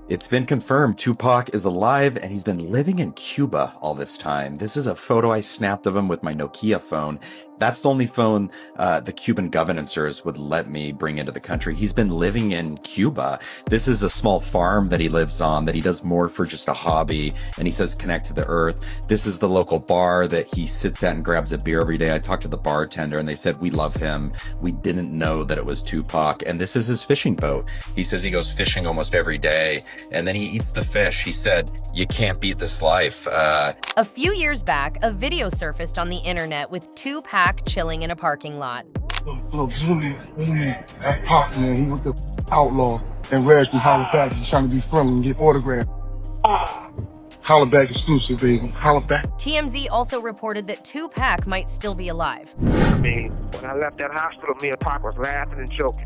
It's been confirmed Tupac is alive and he's been living in Cuba all this time. This is a photo I snapped of him with my Nokia phone. That's the only phone the Cuban governors would let me bring into the country. He's been living in Cuba. This is a small farm that he lives on that he does more for just a hobby, and he says connect to the earth. This is the local bar that he sits at and grabs a beer every day. I talked to the bartender and they said, we love him. We didn't know that it was Tupac. And this is his fishing boat. He says he goes fishing almost every day and then he eats the fish. He said, you can't beat this life. A few years back, a video surfaced on the internet with Tupac chilling in a parking lot. Look, zoom in. That's Pac, man. He was the outlaw and Reg from Halifax. He's trying to be friendly and get autographed. Holla back exclusive, baby. Holla back. TMZ also reported that Tupac might still be alive. I mean, when I left that hospital, me and Pac was laughing and joking.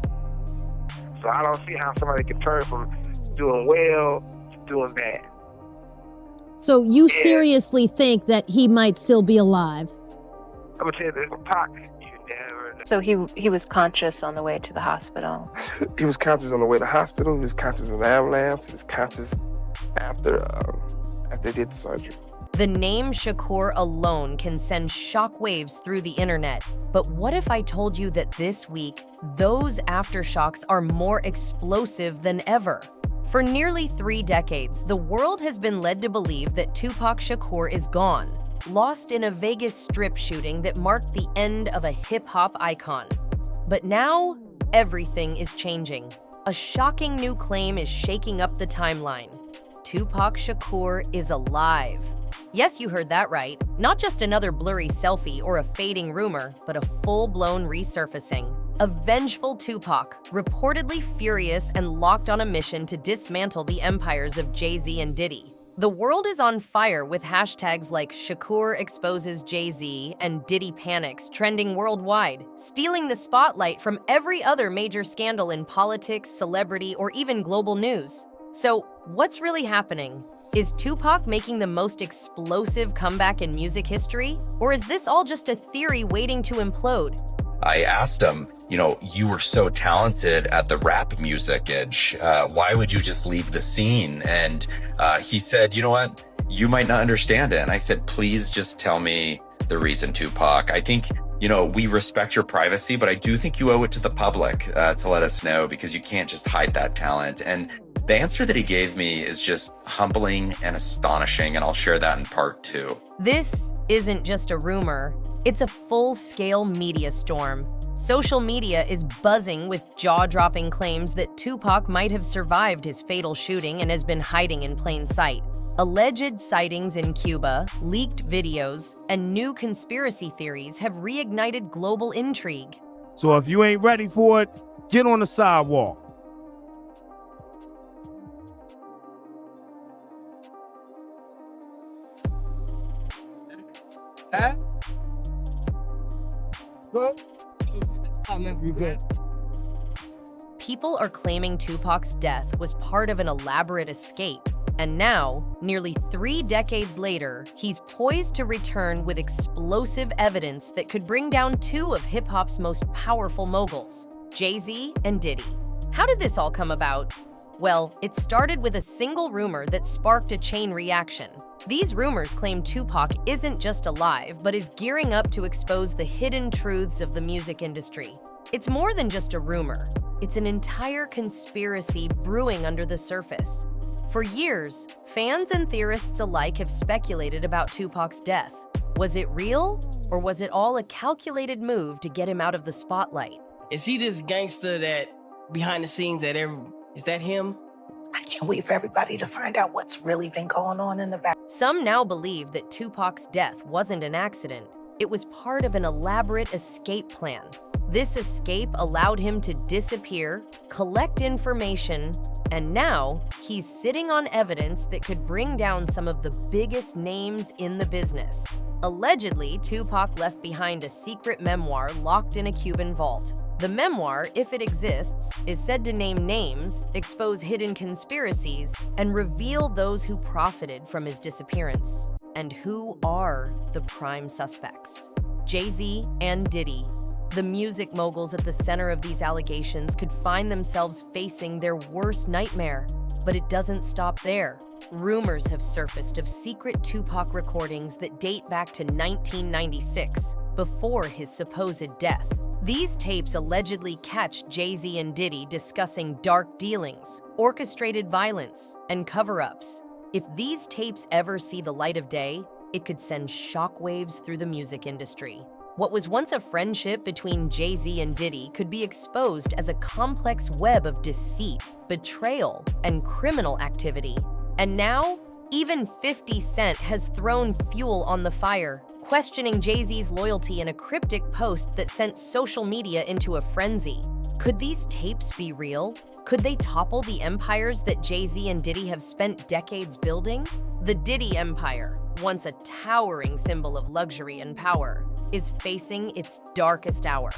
So I don't see how somebody can turn from doing well to doing bad. So you seriously think that he might still be alive? I'm gonna tell you this, Pac, you never know. So he was conscious on the way to the hospital? He was conscious on the way to the hospital. He was conscious in the ambulance. He was conscious after they did the surgery. The name Shakur alone can send shockwaves through the internet. But what if I told you that this week, those aftershocks are more explosive than ever? For nearly 3 decades, the world has been led to believe that Tupac Shakur is gone, lost in a Vegas strip shooting that marked the end of a hip-hop icon. But now, everything is changing. A shocking new claim is shaking up the timeline. Tupac Shakur is alive. Yes, you heard that right. Not just another blurry selfie or a fading rumor, but a full-blown resurfacing. A vengeful Tupac, reportedly furious and locked on a mission to dismantle the empires of Jay-Z and Diddy. The world is on fire with hashtags like Shakur Exposes Jay-Z and Diddy Panics trending worldwide, stealing the spotlight from every other major scandal in politics, celebrity, or even global news. So, what's really happening? Is Tupac making the most explosive comeback in music history? Or is this all just a theory waiting to implode? I asked him, you were so talented at the rap music age. Why would you just leave the scene? And he said, you know what? You might not understand it. And I said, please just tell me the reason, Tupac. I think, we respect your privacy, but I do think you owe it to the public to let us know, because you can't just hide that talent. And the answer that he gave me is just humbling and astonishing, and I'll share that in part 2. This isn't just a rumor. It's a full-scale media storm. Social media is buzzing with jaw-dropping claims that Tupac might have survived his fatal shooting and has been hiding in plain sight. Alleged sightings in Cuba, leaked videos, and new conspiracy theories have reignited global intrigue. So if you ain't ready for it, get on the sidewalk. Huh? Good? I'll never be good. People are claiming Tupac's death was part of an elaborate escape. And now, nearly 3 decades later, he's poised to return with explosive evidence that could bring down 2 of hip-hop's most powerful moguls, Jay-Z and Diddy. How did this all come about? Well, it started with a single rumor that sparked a chain reaction. These rumors claim Tupac isn't just alive, but is gearing up to expose the hidden truths of the music industry. It's more than just a rumor. It's an entire conspiracy brewing under the surface. For years, fans and theorists alike have speculated about Tupac's death. Was it real, or was it all a calculated move to get him out of the spotlight? Is he this gangster that behind the scenes is that him? I can't wait for everybody to find out what's really been going on in the back. Some now believe that Tupac's death wasn't an accident. It was part of an elaborate escape plan. This escape allowed him to disappear, collect information, and now he's sitting on evidence that could bring down some of the biggest names in the business. Allegedly, Tupac left behind a secret memoir locked in a Cuban vault. The memoir, if it exists, is said to name names, expose hidden conspiracies, and reveal those who profited from his disappearance. And who are the prime suspects? Jay-Z and Diddy. The music moguls at the center of these allegations could find themselves facing their worst nightmare: But it doesn't stop there. Rumors have surfaced of secret Tupac recordings that date back to 1996, before his supposed death. These tapes allegedly catch Jay-Z and Diddy discussing dark dealings, orchestrated violence, and cover-ups. If these tapes ever see the light of day, it could send shockwaves through the music industry. What was once a friendship between Jay-Z and Diddy could be exposed as a complex web of deceit, betrayal, and criminal activity. And now, even 50 Cent has thrown fuel on the fire, questioning Jay-Z's loyalty in a cryptic post that sent social media into a frenzy. Could these tapes be real? Could they topple the empires that Jay-Z and Diddy have spent decades building? The Diddy Empire, once a towering symbol of luxury and power, is facing its darkest hour.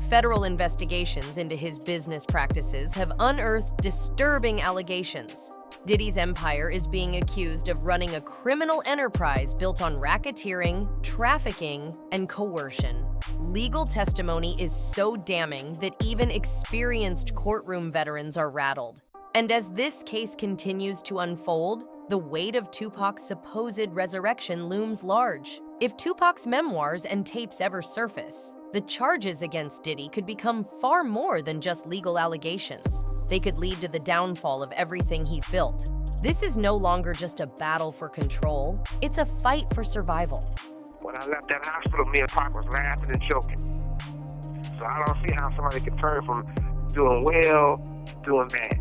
Federal investigations into his business practices have unearthed disturbing allegations. Diddy's empire is being accused of running a criminal enterprise built on racketeering, trafficking, and coercion. Legal testimony is so damning that even experienced courtroom veterans are rattled. And as this case continues to unfold, the weight of Tupac's supposed resurrection looms large. If Tupac's memoirs and tapes ever surface, the charges against Diddy could become far more than just legal allegations. They could lead to the downfall of everything he's built. This is no longer just a battle for control, it's a fight for survival. When I left that hospital, me and Pac was laughing and joking. So I don't see how somebody can turn from doing well to doing bad.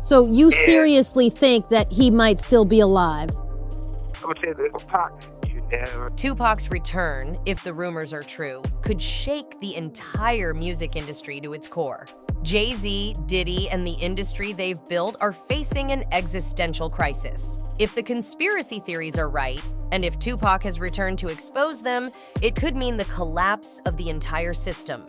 So you seriously think that he might still be alive? I'm gonna tell you this, Pac, you never. Tupac's return, if the rumors are true, could shake the entire music industry to its core. Jay-Z, Diddy, and the industry they've built are facing an existential crisis. If the conspiracy theories are right, and if Tupac has returned to expose them, it could mean the collapse of the entire system.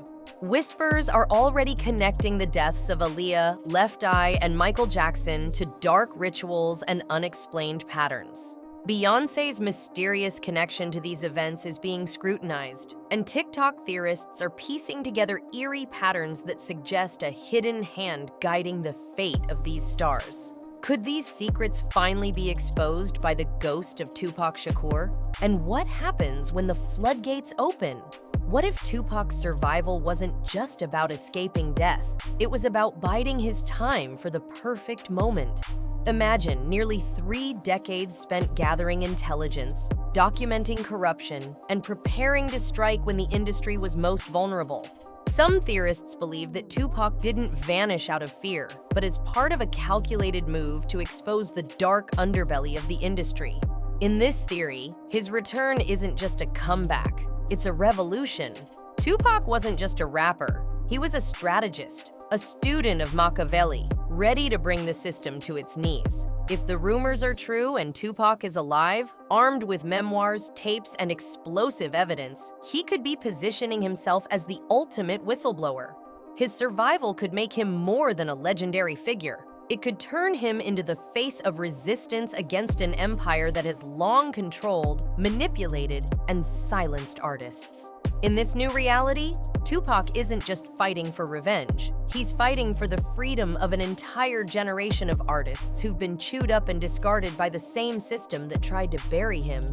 Whispers are already connecting the deaths of Aaliyah, Left Eye, and Michael Jackson to dark rituals and unexplained patterns. Beyoncé's mysterious connection to these events is being scrutinized, and TikTok theorists are piecing together eerie patterns that suggest a hidden hand guiding the fate of these stars. Could these secrets finally be exposed by the ghost of Tupac Shakur? And what happens when the floodgates open? What if Tupac's survival wasn't just about escaping death? It was about biding his time for the perfect moment. Imagine nearly 3 decades spent gathering intelligence, documenting corruption, and preparing to strike when the industry was most vulnerable. Some theorists believe that Tupac didn't vanish out of fear, but as part of a calculated move to expose the dark underbelly of the industry. In this theory, his return isn't just a comeback, it's a revolution. Tupac wasn't just a rapper, he was a strategist, a student of Machiavelli, ready to bring the system to its knees. If the rumors are true and Tupac is alive, armed with memoirs, tapes, and explosive evidence, he could be positioning himself as the ultimate whistleblower. His survival could make him more than a legendary figure. It could turn him into the face of resistance against an empire that has long controlled, manipulated, and silenced artists. In this new reality, Tupac isn't just fighting for revenge. He's fighting for the freedom of an entire generation of artists who've been chewed up and discarded by the same system that tried to bury him.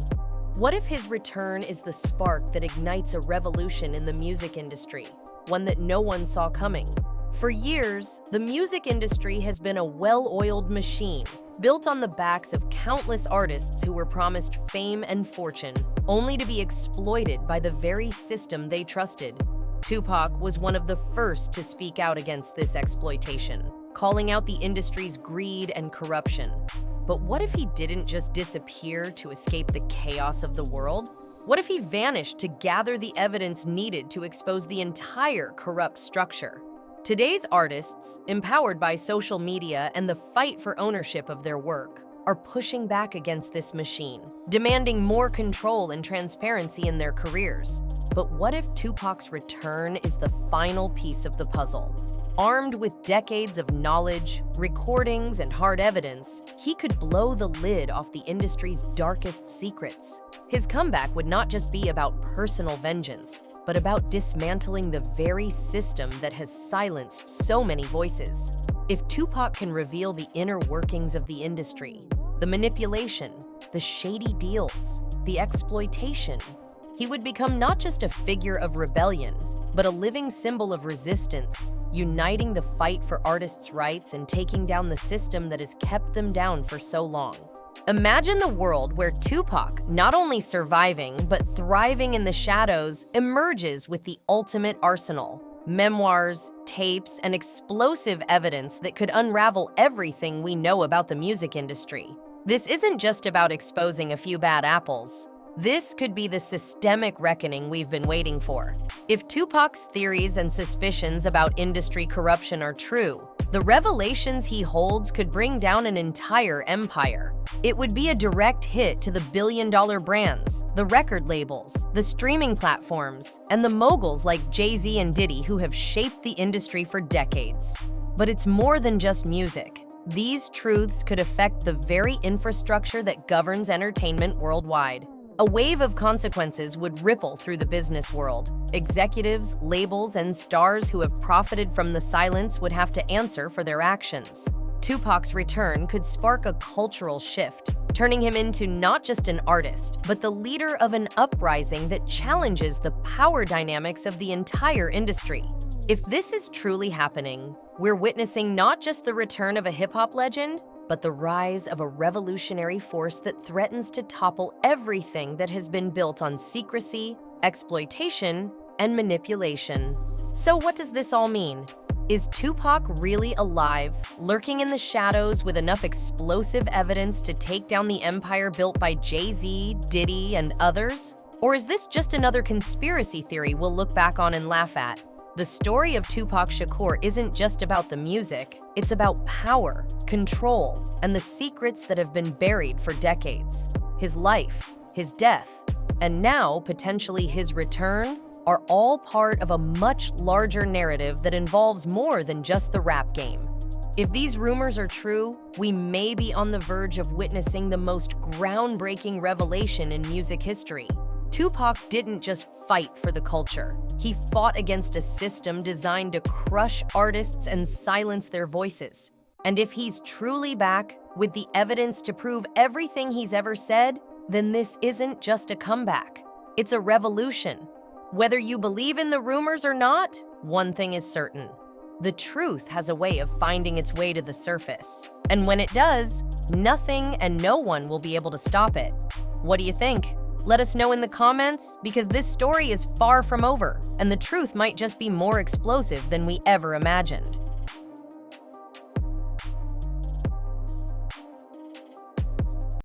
What if his return is the spark that ignites a revolution in the music industry, one that no one saw coming? For years, the music industry has been a well-oiled machine, built on the backs of countless artists who were promised fame and fortune, only to be exploited by the very system they trusted. Tupac was one of the first to speak out against this exploitation, calling out the industry's greed and corruption. But what if he didn't just disappear to escape the chaos of the world? What if he vanished to gather the evidence needed to expose the entire corrupt structure? Today's artists, empowered by social media and the fight for ownership of their work, are pushing back against this machine, demanding more control and transparency in their careers. But what if Tupac's return is the final piece of the puzzle? Armed with decades of knowledge, recordings, and hard evidence, he could blow the lid off the industry's darkest secrets. His comeback would not just be about personal vengeance, but about dismantling the very system that has silenced so many voices. If Tupac can reveal the inner workings of the industry, the manipulation, the shady deals, the exploitation, he would become not just a figure of rebellion, but a living symbol of resistance, uniting the fight for artists' rights and taking down the system that has kept them down for so long. Imagine the world where Tupac, not only surviving, but thriving in the shadows, emerges with the ultimate arsenal: memoirs, tapes, and explosive evidence that could unravel everything we know about the music industry. This isn't just about exposing a few bad apples. This could be the systemic reckoning we've been waiting for. If Tupac's theories and suspicions about industry corruption are true, the revelations he holds could bring down an entire empire. It would be a direct hit to the billion-dollar brands, the record labels, the streaming platforms, and the moguls like Jay-Z and Diddy who have shaped the industry for decades. But it's more than just music. These truths could affect the very infrastructure that governs entertainment worldwide. A wave of consequences would ripple through the business world. Executives, labels, and stars who have profited from the silence would have to answer for their actions. Tupac's return could spark a cultural shift, turning him into not just an artist, but the leader of an uprising that challenges the power dynamics of the entire industry. If this is truly happening, we're witnessing not just the return of a hip-hop legend, but the rise of a revolutionary force that threatens to topple everything that has been built on secrecy, exploitation, and manipulation. So what does this all mean? Is Tupac really alive, lurking in the shadows with enough explosive evidence to take down the empire built by Jay-Z, Diddy, and others? Or is this just another conspiracy theory we'll look back on and laugh at? The story of Tupac Shakur isn't just about the music, it's about power, control, and the secrets that have been buried for decades. His life, his death, and now potentially his return are all part of a much larger narrative that involves more than just the rap game. If these rumors are true, we may be on the verge of witnessing the most groundbreaking revelation in music history. Tupac didn't just fight for the culture. He fought against a system designed to crush artists and silence their voices. And if he's truly back, with the evidence to prove everything he's ever said, then this isn't just a comeback. It's a revolution. Whether you believe in the rumors or not, one thing is certain. The truth has a way of finding its way to the surface. And when it does, nothing and no one will be able to stop it. What do you think? Let us know in the comments, because this story is far from over, and the truth might just be more explosive than we ever imagined.